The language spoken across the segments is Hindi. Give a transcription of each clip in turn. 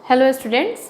हेलो स्टूडेंट्स,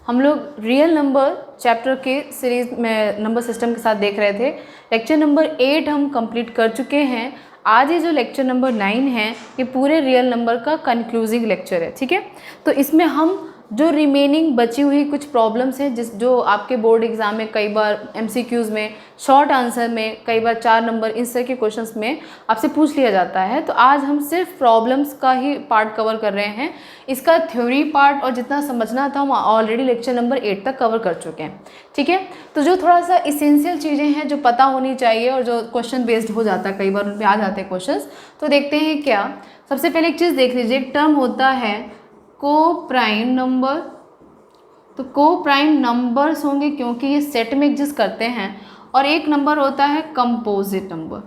हम लोग रियल नंबर चैप्टर के सीरीज़ में नंबर सिस्टम के साथ देख रहे थे। लेक्चर नंबर 8 हम कंप्लीट कर चुके हैं। आज ये जो लेक्चर नंबर 9 है ये पूरे रियल नंबर का कंक्लूजिंग लेक्चर है। ठीक है, तो इसमें हम जो रिमेनिंग बची हुई कुछ प्रॉब्लम्स हैं जो आपके बोर्ड एग्ज़ाम में कई बार एमसीक्यूज़ में, शॉर्ट आंसर में, कई बार 4 नंबर इस तरह के क्वेश्चंस में आपसे पूछ लिया जाता है। तो आज हम सिर्फ प्रॉब्लम्स का ही पार्ट कवर कर रहे हैं। इसका थ्योरी पार्ट और जितना समझना था हम ऑलरेडी लेक्चर नंबर 8 तक कवर कर चुके हैं। ठीक है, तो जो थोड़ा सा इसेंशियल चीज़ें हैं जो पता होनी चाहिए और जो क्वेश्चन बेस्ड हो जाता है, कई बार उन पर आ जाते हैं क्वेश्चन, तो देखते हैं क्या। सबसे पहले एक चीज़ देख लीजिए, एक टर्म होता है को प्राइम नंबर। तो को प्राइम नंबर्स होंगे क्योंकि ये सेट में एग्जिस्ट करते हैं। और एक नंबर होता है कंपोजिट नंबर।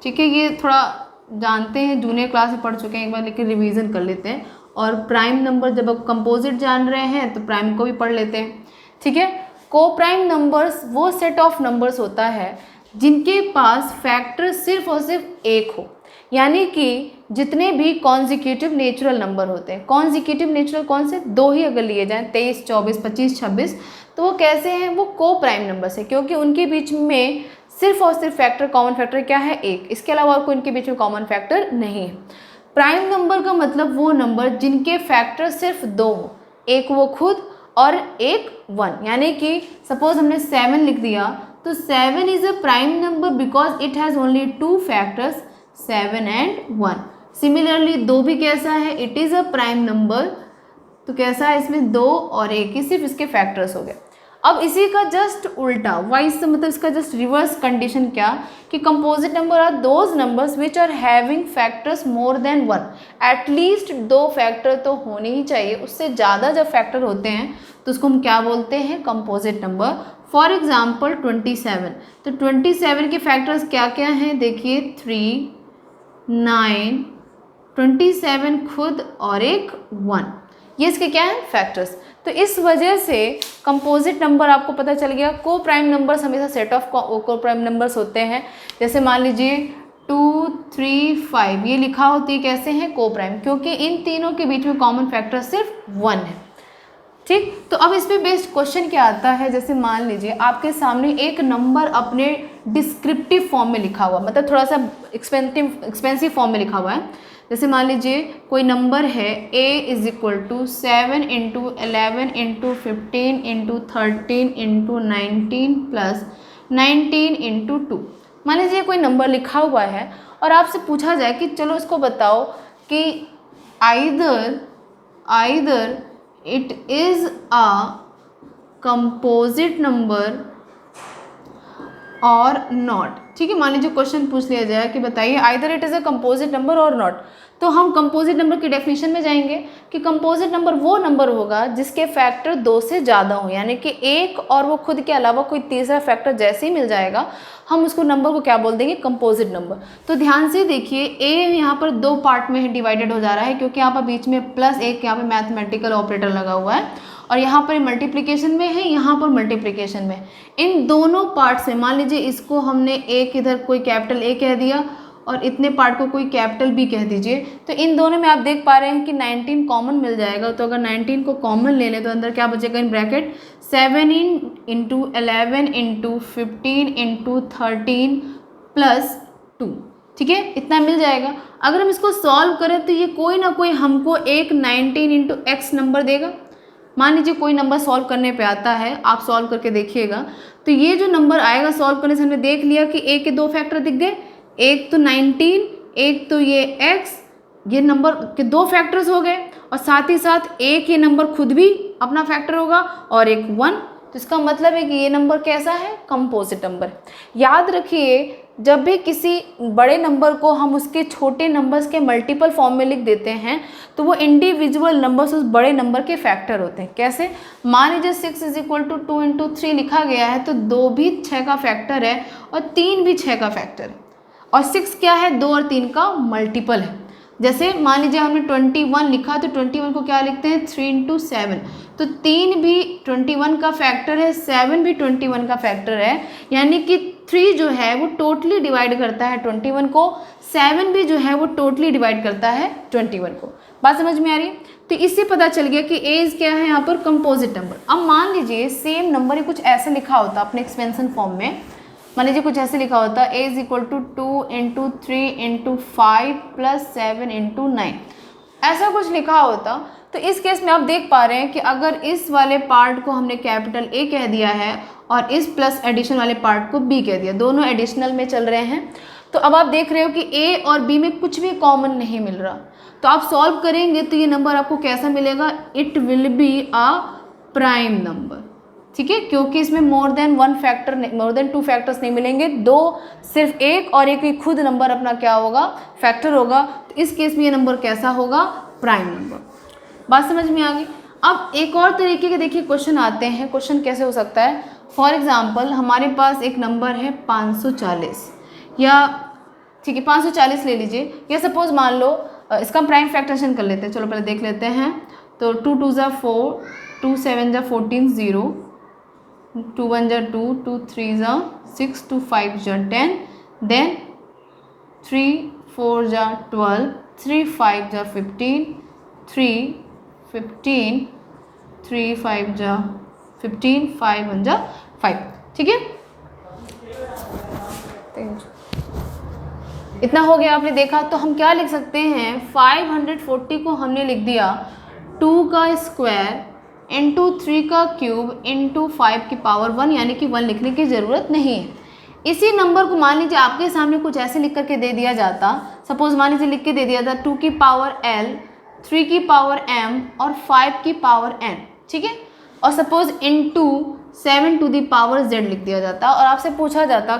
ठीक है, ये थोड़ा जानते हैं, जूनियर क्लास में पढ़ चुके हैं एक बार, लेकिन रिवीजन कर लेते हैं। और प्राइम नंबर जब आप कंपोजिट जान रहे हैं तो प्राइम को भी पढ़ लेते हैं। ठीक है, को प्राइम नंबर्स वो सेट ऑफ नंबर्स होता है जिनके पास फैक्टर सिर्फ और सिर्फ एक हो, यानी कि जितने भी कॉन्जिक्यूटिव नेचुरल नंबर होते हैं। कॉन्जिक्यूटिव नेचुरल कौन से? दो ही अगर लिए जाएं, 23, 24, 25, 26, तो वो कैसे हैं? वो को प्राइम नंबर से, क्योंकि उनके बीच में सिर्फ और सिर्फ फैक्टर, कॉमन फैक्टर क्या है? एक। इसके अलावा और कोई उनके बीच में कॉमन फैक्टर नहीं है। प्राइम नंबर का मतलब वो नंबर जिनके फैक्टर सिर्फ दो हो, एक वो खुद और एक 1। यानी कि सपोज हमने 7 लिख दिया तो 7 is a prime number because it has only 2 factors, 7 and 1। Similarly 2 भी कैसा है? It is a prime number. तो कैसा है? इसमें 2 और 1 ही सिर्फ इसके फैक्टर्स हो गए। अब इसी का जस्ट उल्टा, वाइस मतलब इसका जस्ट रिवर्स कंडीशन क्या कि composite number are those numbers which are having factors more than 1। At least 2 factor तो होने ही चाहिए, उससे ज़्यादा जब फैक्टर होते हैं तो उसको हम क्या बोलते हैं? Composite number. For example 27। तो 27 के फैक्टर्स क्या क्या हैं? देखिए 3, 9, 27 खुद और एक 1, ये इसके क्या है? फैक्टर्स। तो इस वजह से कंपोजिट नंबर आपको पता चल गया। को प्राइम नंबर्स हमेशा सेट ऑफ को प्राइम नंबर्स होते हैं। जैसे मान लीजिए 2, 3, 5 ये लिखा होती है, कैसे हैं? को प्राइम, क्योंकि इन तीनों के बीच में कॉमन फैक्टर सिर्फ 1 है। ठीक, तो अब इस पे बेस्ड क्वेश्चन क्या आता है? जैसे मान लीजिए आपके सामने एक नंबर अपने डिस्क्रिप्टिव फॉर्म में लिखा हुआ, मतलब थोड़ा सा एक्सपेंसिव फॉर्म में लिखा हुआ है। जैसे मान लीजिए कोई नंबर है a is equal to 7 into 11 into 15 into 13 into 19 plus 19 into 2। मान लीजिए कोई नंबर लिखा हुआ है और आपसे पूछा जाए कि चलो इसको बताओ कि either it is a composite number or not। ठीक है, मान लीजिए क्वेश्चन पूछ लिया जाए कि बताइए either it is a composite number or not, तो हम कंपोजिट नंबर की डेफिनेशन में जाएंगे कि कंपोजिट नंबर वो नंबर होगा जिसके फैक्टर 2 से ज़्यादा हो, यानी कि एक और वो खुद के अलावा कोई तीसरा फैक्टर जैसे ही मिल जाएगा हम उसको नंबर को क्या बोल देंगे? Composite number. तो ध्यान से देखिए, ए यहाँ पर 2 पार्ट में डिवाइडेड हो जा रहा है क्योंकि यहाँ पर बीच में प्लस एक यहाँ पर मैथमेटिकल ऑपरेटर लगा हुआ है और यहाँ पर मल्टीप्लिकेशन में है, यहाँ पर मल्टीप्लिकेशन में। इन दोनों पार्ट से मान लीजिए इसको हमने एक इधर कोई कैपिटल ए कह दिया और इतने पार्ट को कोई कैपिटल बी कह दीजिए, तो इन दोनों में आप देख पा रहे हैं कि 19 कॉमन मिल जाएगा। तो अगर 19 को कॉमन ले लें तो अंदर क्या बचेगा in bracket? 7 into 11 into 15 into 13 plus 2। ठीक है, इतना मिल जाएगा। अगर हम इसको सॉल्व करें तो ये कोई ना कोई हमको एक 19 इंटू एक्स नंबर देगा। मान लीजिए कोई नंबर सॉल्व करने पे आता है, आप सॉल्व करके देखिएगा, तो ये जो नंबर आएगा सॉल्व करने से हमने देख लिया कि ए के 2 फैक्टर दिख गए, एक तो 19, एक तो ये x, ये नंबर के 2 फैक्टर्स हो गए और साथ ही साथ एक ये नंबर खुद भी अपना फैक्टर होगा और एक 1। तो इसका मतलब है कि ये नंबर कैसा है? Composite number. याद रखिए, जब भी किसी बड़े नंबर को हम उसके छोटे नंबर्स के मल्टीपल फॉर्म में लिख देते हैं तो वो इंडिविजुअल नंबर्स उस बड़े नंबर के फैक्टर होते हैं। कैसे? मान लीजिए 6 इज इक्वल टू 2 इंटू 3 लिखा गया है तो 2 भी 6 का फैक्टर है और 3 भी 6 का फैक्टर है और 6 क्या है? 2 और 3 का मल्टीपल है। जैसे मान लीजिए हमने 21 लिखा तो 21 को क्या लिखते हैं? 3 इंटू 7। तो 3 भी 21 का फैक्टर है, 7 भी 21 का फैक्टर है, यानी कि 3 जो है वो टोटली डिवाइड करता है 21 को, 7 भी जो है वो टोटली डिवाइड करता है 21 को। बात समझ में आ रही है? तो इससे पता चल गया कि एज क्या है यहाँ पर कंपोजिट नंबर। अब मान लीजिए सेम नंबर ही कुछ ऐसे लिखा होता अपने एक्सपेंशन फॉर्म में, मान लीजिए कुछ ऐसे लिखा होता a is equal to 2 into 3 into 5 plus 7 into 9, ऐसा कुछ लिखा होता। तो इस केस में आप देख पा रहे हैं कि अगर इस वाले पार्ट को हमने कैपिटल A कह दिया है और इस प्लस एडिशन वाले पार्ट को B कह दिया, दोनों एडिशनल में चल रहे हैं, तो अब आप देख रहे हो कि A और B में कुछ भी कॉमन नहीं मिल रहा। तो आप सॉल्व करेंगे तो ये नंबर आपको कैसा मिलेगा, it will be a prime number, ठीक है, क्योंकि इसमें मोर देन 2 फैक्टर्स नहीं मिलेंगे, दो सिर्फ एक और एक खुद नंबर अपना क्या होगा, फैक्टर होगा। तो इस केस में ये नंबर कैसा होगा, प्राइम नंबर। बात समझ में आ गई। अब एक और तरीके के देखिए क्वेश्चन आते हैं। क्वेश्चन कैसे हो सकता है, फॉर एग्जाम्पल हमारे पास एक नंबर है 540, या ठीक है 540 ले लीजिए, या सपोज मान लो इसका प्राइम फैक्टरेशन कर लेते हैं। चलो पहले देख लेते हैं। तो 2 2 ज़ा 4, 2 7 ज़ा 14, 0, 2 1 ज़ा 2, 2 3 ज़ा 6, 2 5 ज़ा 10, देन 3 4 ज़ा 12, 3 5 ज़ा 15, 3 15, 3 5 ज़ा 15, 5 1 ज़ा 5, ठीक है। इतना हो गया, आपने देखा। तो हम क्या लिख सकते हैं, 540 को हमने लिख दिया 2 का स्क्वायर इंटू 3 का क्यूब इंटू 5 की पावर 1, यानी कि 1 लिखने की ज़रूरत नहीं है। इसी नंबर को मान लीजिए आपके सामने कुछ ऐसे लिख करके दे दिया जाता, सपोज मान लीजिए लिख के दे दिया था 2 की पावर L, 3 की पावर M और 5 की पावर N, ठीक है, और suppose into 7 to the power Z लिख दिया जाता और आपसे पूछा जाता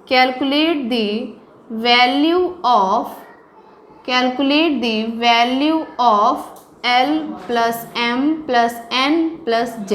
calculate the value of L plus M plus N plus Z,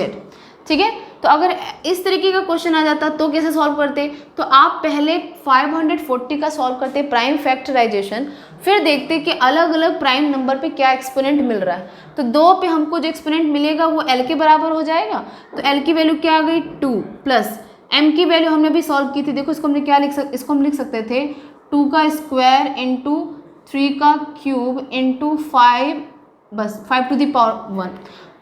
ठीक है। तो अगर इस तरीके का क्वेश्चन आ जाता तो कैसे सॉल्व करते, तो आप पहले 540 का सॉल्व करते प्राइम फैक्टराइजेशन, फिर देखते कि अलग अलग प्राइम नंबर पे क्या एक्सपोनेंट मिल रहा है। तो 2 पे हमको जो एक्सपोनेंट मिलेगा वो L के बराबर हो जाएगा। तो L की वैल्यू क्या आ गई 2, प्लस M की वैल्यू हमने भी सॉल्व की थी, देखो इसको हमने क्या इसको हम लिख सकते थे 2 का स्क्वायर इंटू 3 का क्यूब इंटू 5, बस 5 टू दी पावर 1,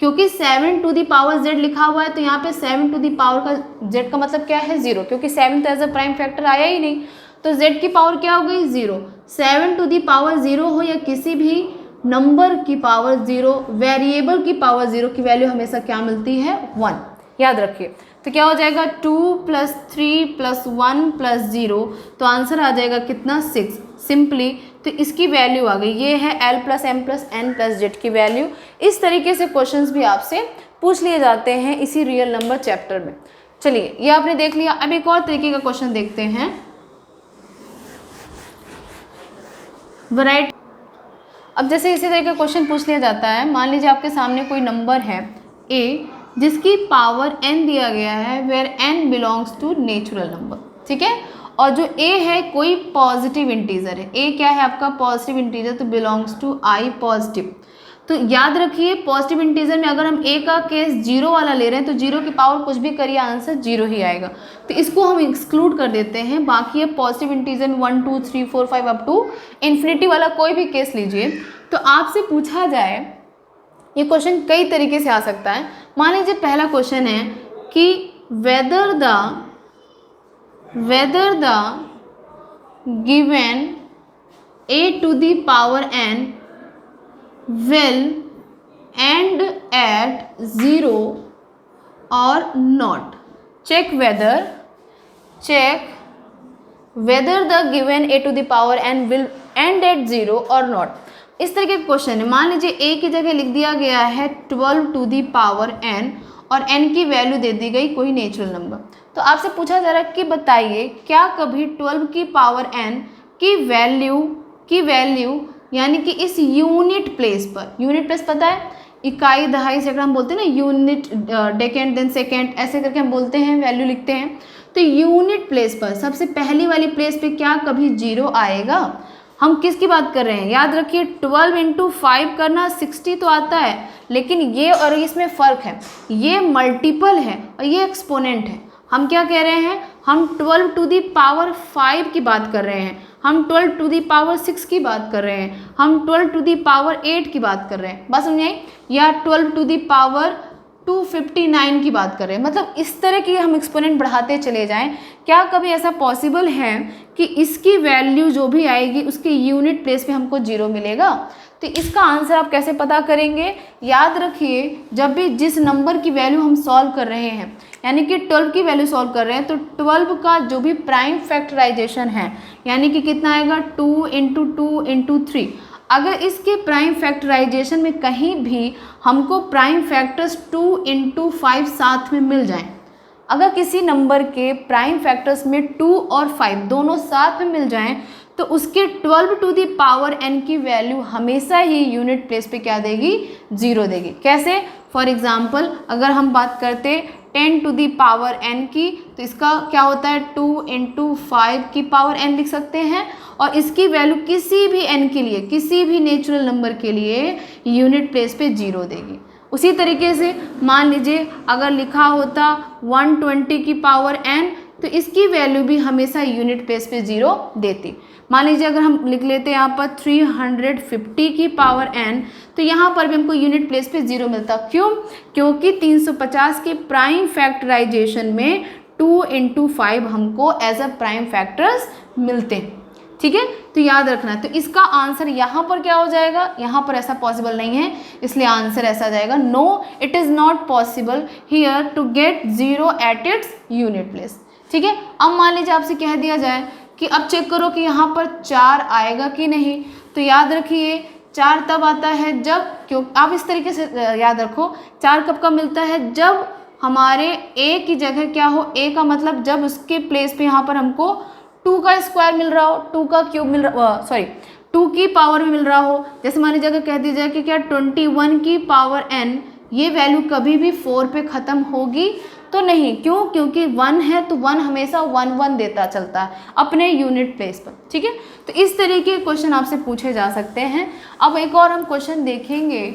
क्योंकि 7 टू दी पावर Z लिखा हुआ है तो यहाँ पे 7 टू दी पावर का Z का मतलब क्या है 0, क्योंकि 7 तो एज अ प्राइम फैक्टर आया ही नहीं, तो Z की पावर क्या हो गई 0। 7 टू दी पावर 0 हो या किसी भी नंबर की पावर 0, वेरिएबल की पावर 0 की वैल्यू हमेशा क्या मिलती है 1, याद रखिए। तो क्या हो जाएगा 2 प्लस 3 प्लस 1 प्लस 0, तो आंसर आ जाएगा कितना 6 सिंपली। तो इसकी वैल्यू आ गई, ये है L plus M plus N plus Z की वैल्यू। इस तरीके से क्वेश्चंस भी आपसे पूछ लिए जाते हैं इसी रियल नंबर चैप्टर में। चलिए ये आपने देख लिया। अब एक और तरीके का क्वेश्चन देखते हैं, वैरायटी। अब जैसे इसी तरह का क्वेश्चन पूछ लिया जाता है, मान लीजिए आपके सामने कोई नंबर है A जिसकी पावर n दिया गया है, where n belongs to natural number, ठीक है, और जो a है कोई पॉजिटिव इंटीजर है, a क्या है आपका पॉजिटिव इंटीजर, तो बिलोंग्स टू i पॉजिटिव। तो याद रखिए पॉजिटिव इंटीजर में अगर हम a का केस 0 वाला ले रहे हैं तो 0 की पावर कुछ भी करिए आंसर 0 ही आएगा, तो इसको हम एक्सक्लूड कर देते हैं। बाकी है पॉजिटिव इंटीजर में 1 2 3 4 5 अप टू इन्फिनिटी वाला कोई भी केस लीजिए। तो आपसे पूछा जाए, ये क्वेश्चन कई तरीके से आ सकता है। मान लीजिए पहला क्वेश्चन है कि whether the given a to the power n will end at 0 or not. Check whether the given a to the power n will end at 0 or not. इस तरीके का क्वेश्चन है। मान लीजिए a की जगह लिख दिया गया है 12 टू दी पावर n और n की वैल्यू दे दी गई कोई नेचुरल नंबर। तो आपसे पूछा जा रहा है कि बताइए क्या कभी 12 की पावर n की वैल्यू यानी कि इस यूनिट प्लेस पर, यूनिट प्लेस पता है इकाई दहाई सैकड़ा हम बोलते हैं ना, यूनिट डेकेंड देन सेकेंड ऐसे करके हम बोलते हैं, वैल्यू लिखते हैं। तो यूनिट प्लेस पर सबसे पहली वाली प्लेस पे क्या कभी 0 आएगा? हम किसकी बात कर रहे हैं? याद रखिए 12 इंटू 5 करना 60 तो आता है, लेकिन ये और इसमें फ़र्क है, ये मल्टीपल है और ये एक्सपोनेंट है। हम क्या कह रहे हैं? हम 12 टू दी पावर 5 की बात कर रहे हैं, हम 12 टू दी पावर 6 की बात कर रहे हैं, हम 12 टू दी पावर 8 की बात कर रहे हैं, बात समझ आई, या 12 टू दी पावर 259 की बात कर रहे हैं। मतलब इस तरह की हम एक्सपोनेंट बढ़ाते चले जाएं। क्या कभी ऐसा पॉसिबल है कि इसकी वैल्यू जो भी आएगी उसके यूनिट प्लेस पे हमको 0 मिलेगा? तो इसका आंसर आप कैसे पता करेंगे? याद रखिए, जब भी जिस नंबर की वैल्यू हम सॉल्व कर रहे हैं, यानी कि 12 की वैल्यू सॉल्व कर रहे हैं, तो 12 का जो भी प्राइम फैक्टराइजेशन है, यानी कि कितना आएगा 2 इंटू 2 इंटू 3, अगर इसके प्राइम फैक्टराइजेशन में कहीं भी हमको प्राइम फैक्टर्स 2 इंटू 5 साथ में मिल जाएं, अगर किसी नंबर के प्राइम फैक्टर्स में 2 और 5 दोनों साथ में मिल जाएं, तो उसके 12 टू दी पावर n की वैल्यू हमेशा ही यूनिट प्लेस पे क्या देगी? 0 देगी। कैसे? फॉर एग्जाम्पल अगर हम बात करते 10 टू दी पावर n की, तो इसका क्या होता है 2 इंटू 5 की पावर n लिख सकते हैं, और इसकी वैल्यू किसी भी n के लिए, किसी भी नेचुरल नंबर के लिए यूनिट प्लेस पे 0 देगी। उसी तरीके से मान लीजिए अगर लिखा होता 120 की पावर n, तो इसकी वैल्यू भी हमेशा यूनिट प्लेस पे 0 देती। मान लीजिए अगर हम लिख लेते हैं यहाँ पर 350 की पावर n, तो यहाँ पर भी हमको यूनिट प्लेस पे 0 मिलता। क्यों? क्योंकि 350 के प्राइम फैक्टराइजेशन में 2 इंटू 5 हमको एज अ प्राइम फैक्टर्स मिलते हैं। ठीक है, तो याद रखना। तो इसका आंसर यहाँ पर क्या हो जाएगा? यहाँ पर ऐसा पॉसिबल नहीं है, इसलिए आंसर ऐसा जाएगा, no it is not possible here to get 0 at its unit place. ठीक है, अब मान लीजिए आपसे कह दिया जाए कि अब चेक करो कि यहाँ पर 4 आएगा कि नहीं, तो याद रखिए 4 तब आता है जब, क्यों आप इस तरीके से याद रखो, 4 कब का मिलता है? जब हमारे a की जगह क्या हो, a का मतलब जब उसके प्लेस पे यहाँ पर हमको 2 का स्क्वायर मिल रहा हो, 2 का क्यूब मिल रहा, 2 की पावर में मिल रहा हो। जैसे मान लीजिए अगर कह दी जाए कि क्या 21 की पावर n, ये वैल्यू कभी भी 4 पे ख़त्म होगी तो नहीं। क्यों? क्योंकि 1 है तो 1 हमेशा 1 1 देता चलता है अपने यूनिट प्लेस पर। ठीक है, तो इस तरह के क्वेश्चन आपसे पूछे जा सकते हैं। अब एक और हम क्वेश्चन देखेंगे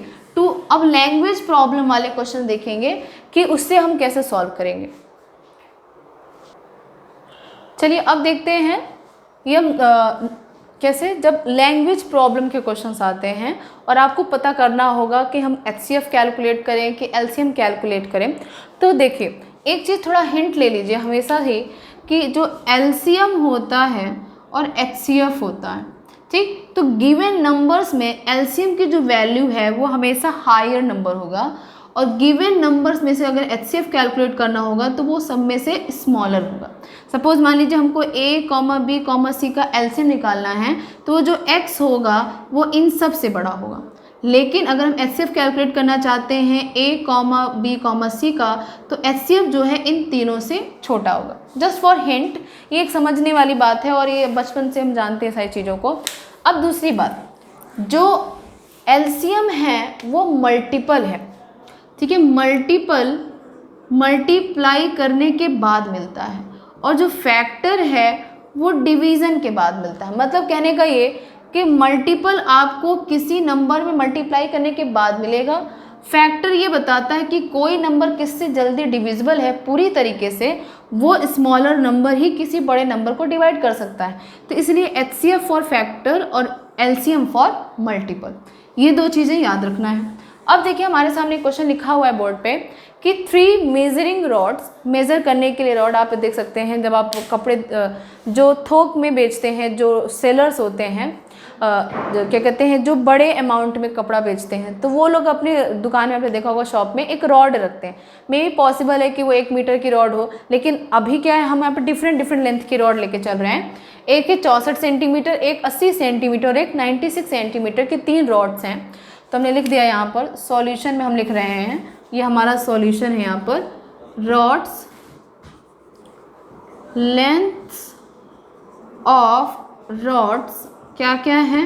अब लैंग्वेज प्रॉब्लम वाले क्वेश्चन देखेंगे कि उससे हम कैसे सॉल्व करेंगे। चलिए अब देखते हैं ये हम कैसे, जब लैंग्वेज प्रॉब्लम के क्वेश्चंस आते हैं और आपको पता करना होगा कि हम HCF कैलकुलेट करें कि LCM कैलकुलेट करें। तो देखिए एक चीज़ थोड़ा हिंट ले लीजिए हमेशा ही कि जो LCM होता है और HCF होता है, ठीक, तो गिवन नंबर्स में LCM की जो वैल्यू है वो हमेशा हायर नंबर होगा, और गिवन नंबर्स में से अगर HCF कैलकुलेट करना होगा तो वो सब में से स्मॉलर होगा। सपोज मान लीजिए हमको A, B, C का LCM निकालना है, तो जो X होगा वो इन सब से बड़ा होगा। लेकिन अगर हम HCF कैलकुलेट करना चाहते हैं A, B, C का, तो HCF जो है इन तीनों से छोटा होगा। जस्ट फॉर हिंट, ये एक समझने वाली बात है और ये बचपन से हम जानते हैं सारी चीज़ों को। अब दूसरी बात, जो LCM है वो मल्टीपल है, ठीक है, मल्टीप्लाई करने के बाद मिलता है, और जो फैक्टर है वो डिवीज़न के बाद मिलता है। मतलब कहने का ये कि मल्टीपल आपको किसी नंबर में मल्टीप्लाई करने के बाद मिलेगा। फैक्टर ये बताता है कि कोई नंबर किससे जल्दी डिविजिबल है पूरी तरीके से, वो स्मॉलर नंबर ही किसी बड़े नंबर को डिवाइड कर सकता है। तो इसलिए HCF फॉर फैक्टर और LCM फॉर मल्टीपल, ये दो चीज़ें याद रखना है। अब देखिए हमारे सामने क्वेश्चन लिखा हुआ है बोर्ड पे कि 3 मेजरिंग रॉड्स, मेज़र करने के लिए रॉड आप देख सकते हैं। जब आप कपड़े जो थोक में बेचते हैं, जो सेलर्स होते हैं, जो क्या कहते हैं, जो बड़े अमाउंट में कपड़ा बेचते हैं, तो वो लोग अपने दुकान में आपने देखा होगा शॉप में एक रॉड रखते हैं। मे भी पॉसिबल है कि वो 1 मीटर की रॉड हो, लेकिन अभी क्या है, हम यहाँ पर डिफरेंट लेंथ की रॉड लेके चल रहे हैं। एक है 64 सेंटीमीटर, एक 80 सेंटीमीटर, एक 96 सेंटीमीटर की 3 रॉड्स हैं। तो हमने लिख दिया यहाँ पर, सॉल्यूशन में हम लिख रहे हैं, ये हमारा सॉल्यूशन है यहाँ पर, रॉड्स लेंथ्स ऑफ रॉड्स क्या क्या है,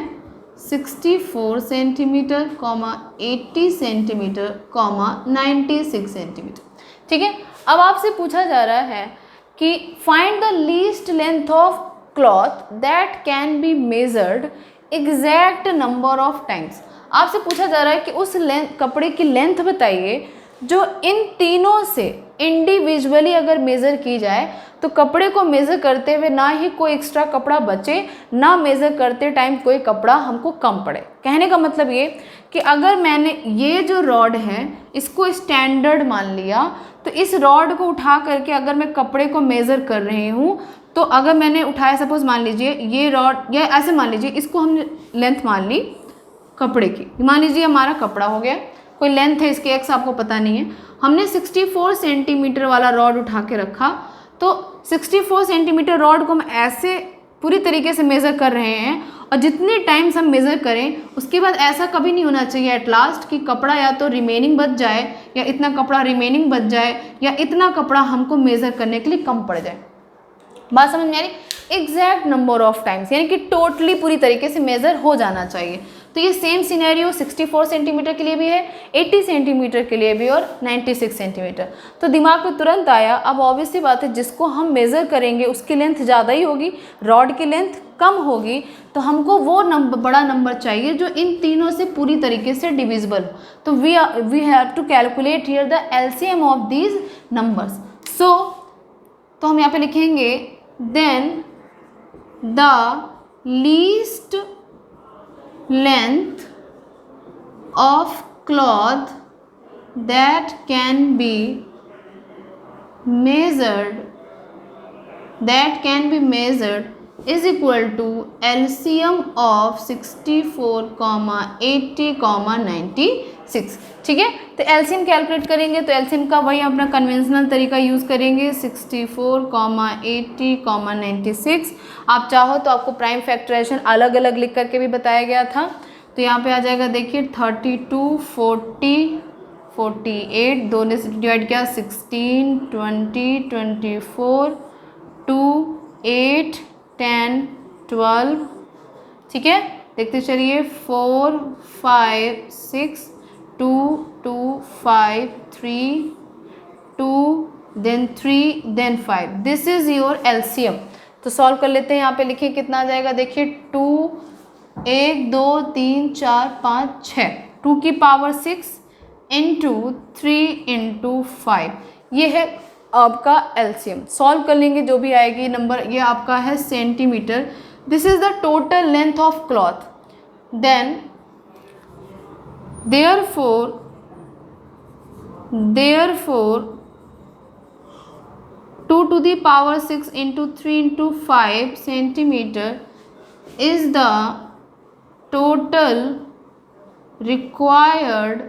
64 सेंटीमीटर, 80 सेंटीमीटर, 96 सेंटीमीटर। ठीक है, अब आपसे पूछा जा रहा है कि find the least length of cloth that can be measured exact number of times. आपसे पूछा जा रहा है कि उस कपड़े की लेंथ बताइए जो इन तीनों से इंडिविजुअली अगर मेज़र की जाए तो कपड़े को मेज़र करते हुए ना ही कोई एक्स्ट्रा कपड़ा बचे, ना मेज़र करते टाइम कोई कपड़ा हमको कम पड़े। कहने का मतलब ये कि अगर मैंने ये जो रॉड है इसको स्टैंडर्ड मान लिया, तो इस रॉड को उठा करके अगर मैं कपड़े को मेज़र कर रही हूँ, तो अगर मैंने उठाया, सपोज मान लीजिए ये रॉड, या ऐसे मान लीजिए इसको हमने लेंथ मान ली कपड़े की, मान लीजिए हमारा कपड़ा हो गया, कोई लेंथ है इसकी एक्स आपको पता नहीं है, हमने 64 सेंटीमीटर वाला रॉड उठा के रखा, तो 64 सेंटीमीटर रॉड को हम ऐसे पूरी तरीके से मेज़र कर रहे हैं, और जितने टाइम्स हम मेज़र करें उसके बाद ऐसा कभी नहीं होना चाहिए एट लास्ट कि कपड़ा या तो रिमेनिंग बच जाए, या इतना कपड़ा रिमेनिंग बच जाए, या इतना कपड़ा हमको मेज़र करने के लिए कम पड़ जाए। बात समझ में आ रही? एग्जैक्ट नंबर ऑफ टाइम्स, यानी कि टोटली पूरी तरीके से मेज़र हो जाना चाहिए। तो ये सेम सिनेरियो 64 सेंटीमीटर के लिए भी है, 80 सेंटीमीटर के लिए भी, और 96 सेंटीमीटर। तो दिमाग में तुरंत आया, अब ऑब्वियस सी बात है जिसको हम मेज़र करेंगे उसकी लेंथ ज़्यादा ही होगी, रॉड की लेंथ कम होगी, तो हमको वो नंबर, बड़ा नंबर चाहिए जो इन तीनों से पूरी तरीके से डिविजिबल हो। तो we have to calculate here the LCM of these numbers. So तो हम यहाँ पे लिखेंगे then the least length of cloth that can be measured is equal to LCM of 64, 80, 96। ठीक है, तो एलसीएम कैलकुलेट करेंगे तो एलसीएम का वही अपना कन्वेंशनल तरीका यूज़ करेंगे, 64, 80, 96। आप चाहो तो आपको प्राइम फैक्टराइजेशन अलग अलग लिख करके भी बताया गया था। तो यहाँ पे आ जाएगा, देखिए 32, 40, 48, दोनों से डिवाइड किया, 16, 20, 24, 2, 8, 10, 12। ठीक है, देखते चलिए 4, 5, 6, 2, 2, 5, 3, 2, then 3, then 5। This is your LCM. तो सॉल्व कर लेते हैं। यहाँ पे लिखिए कितना आ जाएगा, देखिए 2, 1, 2, 3, 4, 5, 6, 2 की पावर 6 इंटू 3 इंटू 5, ये है आपका एलसीएम। सॉल्व कर लेंगे जो भी आएगी नंबर, ये आपका है centimetre. This is the total length of cloth, then therefore 2 to the power 6 into 3 into 5 centimeter is the total required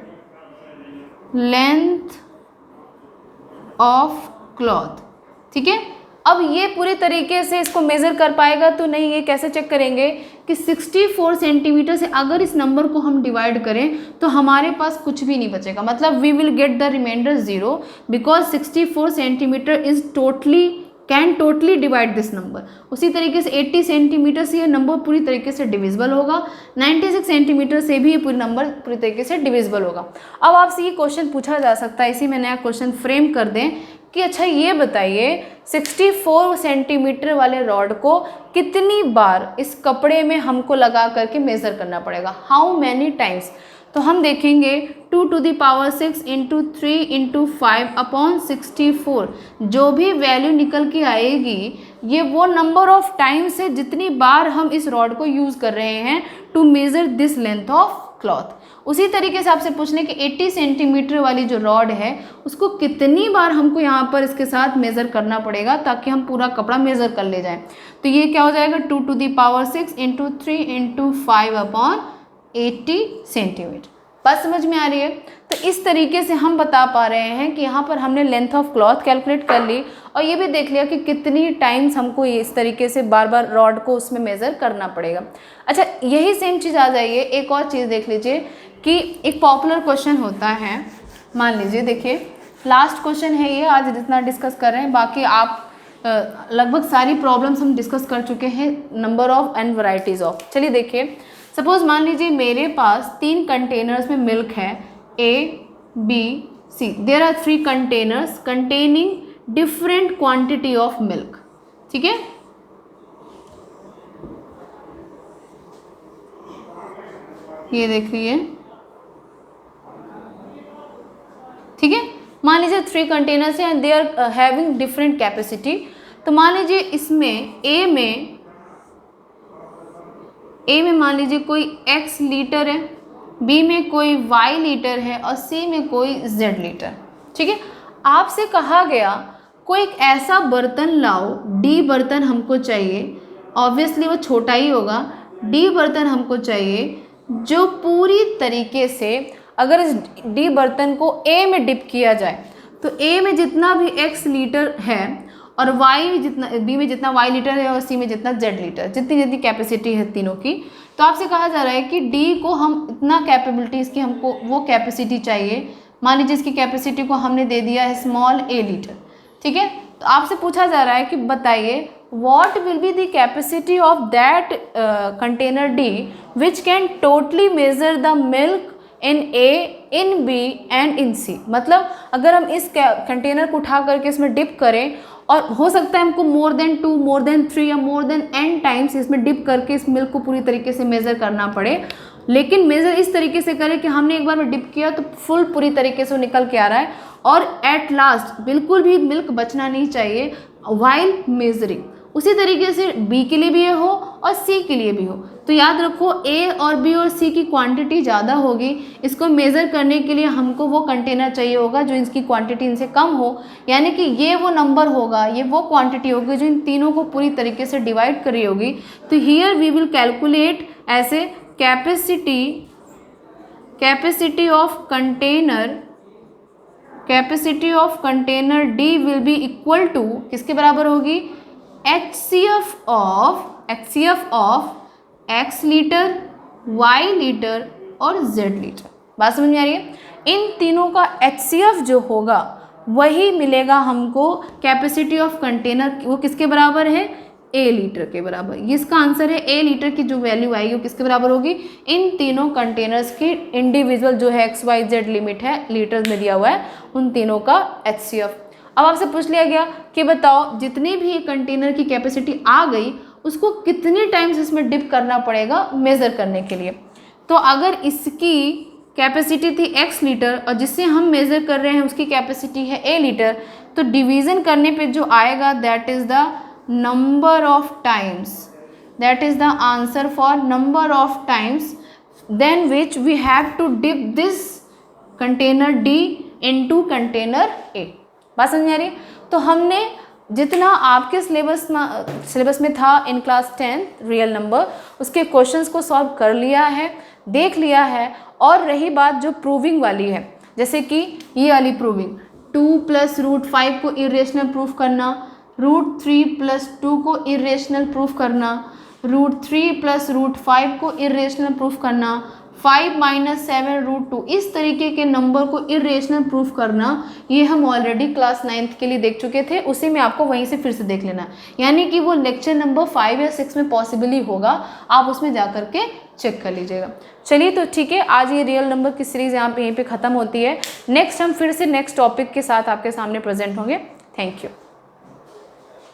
length of cloth। ठीक है, अब ये पूरे तरीके से इसको मेज़र कर पाएगा तो नहीं, ये कैसे चेक करेंगे कि 64 सेंटीमीटर से अगर इस नंबर को हम डिवाइड करें तो हमारे पास कुछ भी नहीं बचेगा, मतलब we will get the remainder 0, because 64 centimetre is can totally divide this number. उसी तरीके से 80 सेंटीमीटर से ये नंबर पूरी तरीके से डिविजिबल होगा, 96 सेंटीमीटर से भी ये पूरी नंबर पूरी तरीके से डिविजिबल होगा। अब आपसे ये क्वेश्चन पूछा जा सकता है, इसी में नया क्वेश्चन फ्रेम कर दें कि अच्छा ये बताइए 64 सेंटीमीटर वाले रॉड को कितनी बार इस कपड़े में हमको लगा करके मेज़र करना पड़ेगा, हाउ मैनी टाइम्स। तो हम देखेंगे 2 to the power 6 into 3 into 5 upon 64, जो भी वैल्यू निकल के आएगी ये वो नंबर ऑफ टाइम्स है जितनी बार हम इस रॉड को यूज़ कर रहे हैं to measure this length of cloth. उसी तरीके से आपसे पूछने कि 80 सेंटीमीटर वाली जो रॉड है उसको कितनी बार हमको यहाँ पर इसके साथ मेज़र करना पड़ेगा ताकि हम पूरा कपड़ा मेज़र कर ले जाएं। तो ये क्या हो जाएगा, 2 to the power 6 into 3 into 5 upon 80 centimetre. बात समझ में आ रही है? तो इस तरीके से हम बता पा रहे हैं कि यहाँ पर हमने लेंथ ऑफ क्लॉथ कैलकुलेट कर ली और ये भी देख लिया कि कितनी टाइम्स हमको इस तरीके से बार बार रॉड को उसमें मेज़र करना पड़ेगा। अच्छा, यही सेम चीज़ आ जाइए, एक और चीज़ देख लीजिए कि एक पॉपुलर क्वेश्चन होता है, मान लीजिए देखिए लास्ट क्वेश्चन है ये आज जितना डिस्कस कर रहे हैं, बाकी आप लगभग सारी प्रॉब्लम्स हम डिस्कस कर चुके हैं, number of and varieties of. चलिए देखिए, सपोज मान लीजिए मेरे पास 3 कंटेनर्स में मिल्क है A, B, C। There are 3 containers containing different quantity of milk. ठीक है, ये देखिए, ठीक है। मान मान लीजिए 3 कंटेनर्स हैं and they are having different capacity. तो मान लीजिए इसमें ए में मान लीजिए कोई x लीटर है, बी में कोई y लीटर है और सी में कोई z लीटर। ठीक है, आपसे कहा गया कोई एक ऐसा बर्तन लाओ, डी बर्तन हमको चाहिए, ऑब्वियसली वो छोटा ही होगा, डी बर्तन हमको चाहिए जो पूरी तरीके से अगर इस डी बर्तन को ए में डिप किया जाए तो ए में जितना भी x लीटर है और बी में जितना y लीटर है और सी में जितना z लीटर, जितनी कैपेसिटी है तीनों की, तो आपसे कहा जा रहा है कि डी को हम इतना कैपेबिलिटी इसकी हमको वो कैपेसिटी चाहिए। मान लीजिए इसकी कैपेसिटी को हमने दे दिया है स्मॉल a लीटर। ठीक है, तो आपसे पूछा जा रहा है कि बताइए what will be the capacity of that container D which can totally measure the milk in A, in B and in C। मतलब अगर हम इस कंटेनर को उठा करके इसमें डिप करें और हो सकता है हमको मोर देन 2, मोर देन 3 या मोर देन n टाइम्स इसमें डिप करके इस मिल्क को पूरी तरीके से मेज़र करना पड़े, लेकिन मेज़र इस तरीके से करें कि हमने एक बार में डिप किया तो फुल पूरी तरीके से निकल के आ रहा है और एट लास्ट बिल्कुल भी मिल्क बचना नहीं चाहिए वाइल मेजरिंग। उसी तरीके से बी के लिए भी ये हो और सी के लिए भी हो। तो याद रखो ए और बी और सी की क्वांटिटी ज़्यादा होगी, इसको मेज़र करने के लिए हमको वो कंटेनर चाहिए होगा जो इसकी क्वांटिटी इनसे कम हो, यानी कि ये वो नंबर होगा, ये वो क्वांटिटी होगी जो इन तीनों को पूरी तरीके से डिवाइड कर रही होगी। तो हियर वी विल कैलकुलेट ऐसे capacity of container D will be equal to किसके बराबर होगी, HCF of x litre, y litre और z लीटर। बात समझ में आ रही है? इन तीनों का HCF जो होगा वही मिलेगा हमको कैपेसिटी ऑफ कंटेनर, वो किसके बराबर है, a लीटर के बराबर। इसका आंसर है a लीटर की जो वैल्यू आएगी वो किसके बराबर होगी, इन तीनों कंटेनर्स की इंडिविजुअल जो है XYZ लिमिट है लीटर्स में दिया हुआ है उन तीनों का HCF। अब आपसे पूछ लिया गया कि बताओ जितनी भी कंटेनर की कैपेसिटी आ गई उसको कितनी टाइम्स इसमें डिप करना पड़ेगा मेज़र करने के लिए। तो अगर इसकी कैपेसिटी थी x लीटर और जिससे हम मेज़र कर रहे हैं उसकी कैपेसिटी है a लीटर, तो डिवीज़न करने पे जो आएगा that is the number of times, that is the answer for number of times then which we have to dip this container D into container A। बात समझ आ रही है? तो हमने जितना आपके सिलेबस में था इन क्लास 10 रियल नंबर, उसके क्वेश्चंस को सॉल्व कर लिया है, देख लिया है। और रही बात जो प्रूविंग वाली है, जैसे कि ये वाली प्रूविंग 2 + √5 को इरेशनल प्रूफ करना, √3 + 2 को इरेशनल प्रूफ करना, √3 + √5 को इरेशनल प्रूफ करना, 5 - 7 √2 इस तरीके के नंबर को इरेशनल प्रूफ करना, ये हम ऑलरेडी क्लास 9th के लिए देख चुके थे। उसी में आपको वहीं से फिर से देख लेना, यानी कि वो लेक्चर नंबर 5 या 6 में पॉसिबल ही होगा, आप उसमें जा कर के चेक कर लीजिएगा। चलिए तो ठीक है, आज ये रियल नंबर की सीरीज़ यहीं पे ख़त्म होती है। नेक्स्ट हम फिर से नेक्स्ट टॉपिक के साथ आपके सामने प्रेजेंट होंगे। Thank you.